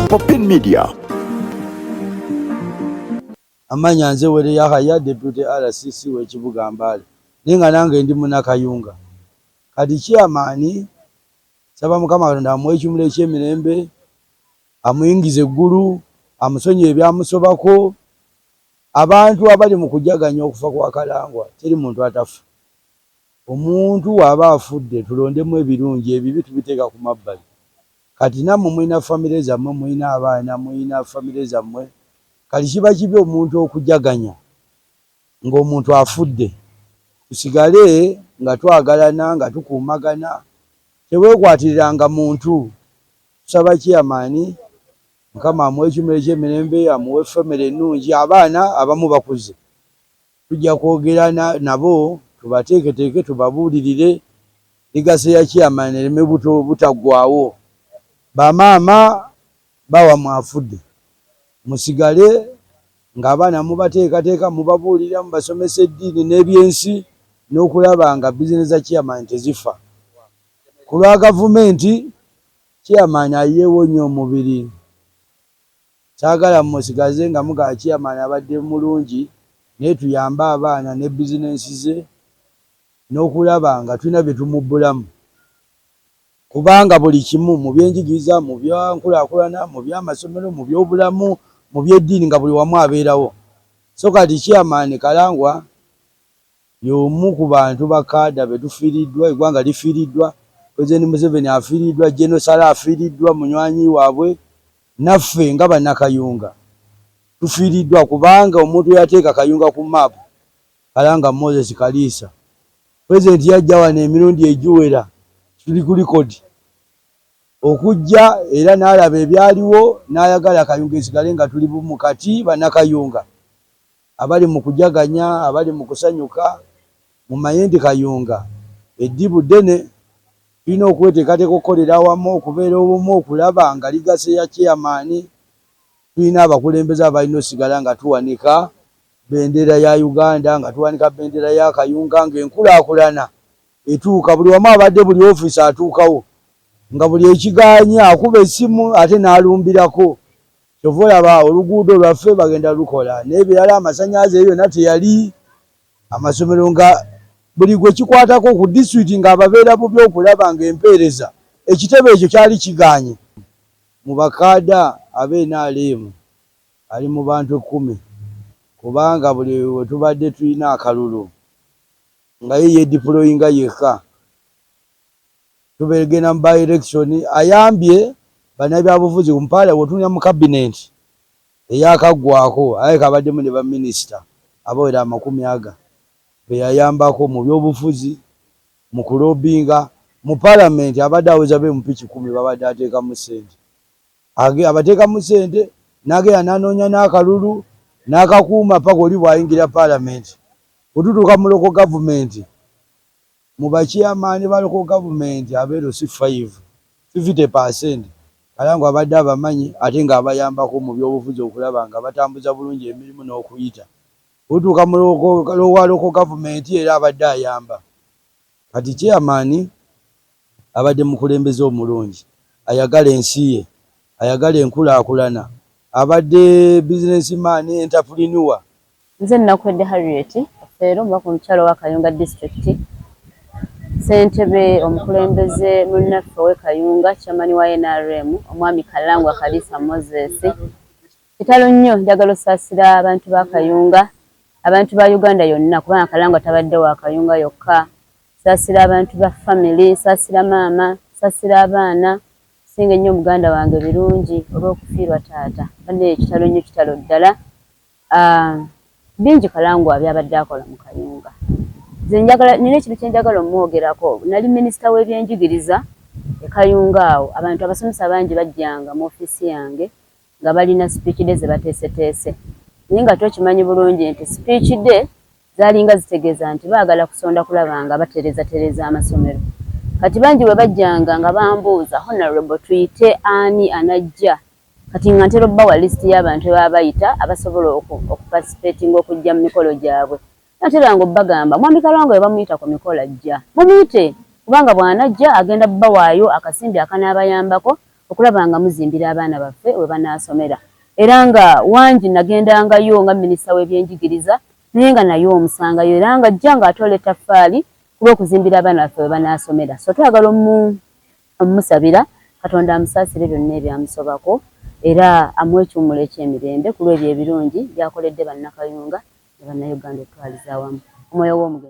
Popin Media. Amanya nze wele Yahaya Deputy RCC w'ekibuga Mbale. Ninga nange ndi Munakayunga. Kati chairman saba Mukama Katonda amuwe ekimuli eky'emirembe, amuyingize eggulu, amusonye ebyamusobako. Abantu abali mu kujaganya okufa kwa Kalangwa teri muntu atafu. Omuntu waba afudde tulondemu ebirungi ebibi tubiteeka ku mabbali. Kati nammwe mulina famire zammwe, mulina abaana, mulina famire zammwe. Kati kiba kibi omuntu okujaganya ng'omuntu afudde. Tusigale nga twagalana, nga tukuumagana. Teweekwatiranga muntu. Tusaba chairman Mukama amuwe ekimuli eky'emirembe, amuwe famire ennungi, abaana abamu bakuze. Tujja kwogera nabo tubateeketeeke tubabuulirire ligase ya chairman ereme butaggwaawo. Bamaama bawa mwafudde. Musigale ng'abaana mubateekateeka mubabuulira mubasomesa eddiini n'ebyensi n'okulaba nga bizinesi za chairman tezifa. Ku lwa gavumenti chairman ayeewo nnyo omubiri. Saagala musigaze nga mugaa chairman abadde mulungi naye tuyambe abaana ne bizinesi ze n'okulaba nga tulina bye tumubbulamu. Kubanga buli kimu mu byenjigiriza, mu byankulaakulana, mu by'amasomero, mu by'obulamu, mu by'eddiini nga buli wamu abeerawo. So kati chairman Kalangwa y'omu ku bantu bakaada be tufiiriddwa, eggwanga lifiiriddwa, President Museveni afiiriddwa, General Sala afiiriddwa, munywanyi waabwe, naffe nga Bannakayunga tufiiriddwa kubanga omuntu yateeka Kayunga ku maapu Kalanga Moses Kaliisa. President yajja wano emirundi egiwera tuli ku likodi okujja era n'alaba ebyaliwo n'ayagala Kayunga esigale nga tuli bumu. Kati Bannakayunga abali mu kujaganya, abali mu kusanyuka, mu mayindi Kayunga eddibu ddene tulina okweteekateeka okukolera awamu, okubeera obumu, okulaba nga ligase ya chairman. Tulina abakulembeze abalina osigala nga tuwanika bendera ya Uganda, nga tuwanika bendera ya Kayunga, ng'enkulaakulana etuuka buli wamu abadde buli ofiisi atuukawo nga buli ekiganya akuba essimu ate n'alumbirako. Kyova olaba oluguudo lwaffe bagenda lukola n'ebirala, amasannyalaze byonna teyali, amasomero nga buli gwe kikwatako ku disitulikiti ng'ababeera bubi okulaba ng'empeereza ekitebe ekyo kyali kiganye. Mu bakaada ab'NRM ali mu bantu 10 kubanga buli we tubadde tulina akalulu nga ye yediployinga yekka tubeegenda mu by-election. Ayambye bannabyabufuzi ku mpaala wetunya mu kabinenti eyakaggwako aye kabaddemu ne baminisita abawera 40 be yayambako mu byobufuzi, mu kulobinga, mu palamenti abadde aweza be MP 10 babadde ateekamu ssente. Abateekamu ssente n'agenda n'anoonya n'akalulu n'akakuuma paka oli bw'ayingira palamenti. Bwetutuuka mu local government, mu bachairman ba local government abeero si 50% Kalangwa abadde abamanyi ate ng'abayambako mu byobufuzi okulaba nga batambuza bulungi emirimu n'okuyita. Bwetutuuka mu local government era abadde ayamba. Kati chairman abadde mukulembeze omulungi, ayagala ensi ye, ayagala enkulaakulana, abadde businessman, entrepreneur. Nze Nakwedde Harriet Feero mbaka omukyalo wa Kayunga district, ssentebe omukulembeze munnaffe w'e Kayunga, chairman wa NRM omwami Kalangwa Kaliisa Moses. Kitalo nnyo njagala osaasira abantu ba Kayunga, abantu ba Uganda yonna kubanga Kalangwa tabadde wa Kayunga yokka. Saasira abantu ba family, saasira maama, saasira abaana, singa nnyo muganda wange birungi olw'okufiirwa taata. Bane ekitalo nnyo kitalo ddala. Bingi Kalangwa byabadde akola mu Kayunga. Nze njagala nina ekintu kye njagala omwogerako. Nali minisita w'ebyenjigiriza e Kayunga awo. Abantu abasomesa bangi bajjanga mu ofiisi yange nga balina speech day ze bateeseteese. Naye nga tokimanyi bulungi nti speech day zaalinga zitegeeza nti baagala kusonda kulaba nga batereza amasomero. Kati bangi bwe bajjanga nga bambuuza, Honorable tuyite ani anajja. Kati nga ntera obbawa listi y'abantu baba bayita abasobola okuparticipating okujja mu mikolo gyabwe. Natera nga obbagamba, mwami Kalangwa we bamuyita ku mikolo ajja. Mumuyite kubanga bw'anajja agenda bbawaayo akasimbi akanaabayambako okulaba nga muzimbira abaana baffe we banaasomera. Era nga wangi nagendangayo nga minisita w'ebyenjigiriza naye nga naye omusangayo era nga ajja ng'atoola ettaffaali kulw'okuzimbira abaana baffe we banaasomera. So twagala omusabira Katonda amusaasire byonna ebyamusobako era amuwe ekiwummulo eky'emirembe ku lw'ebyo ebirungi by'akoledde bannakayunga ne bannayuganda okutwaliza awamu. Omwoyo w'omugenzi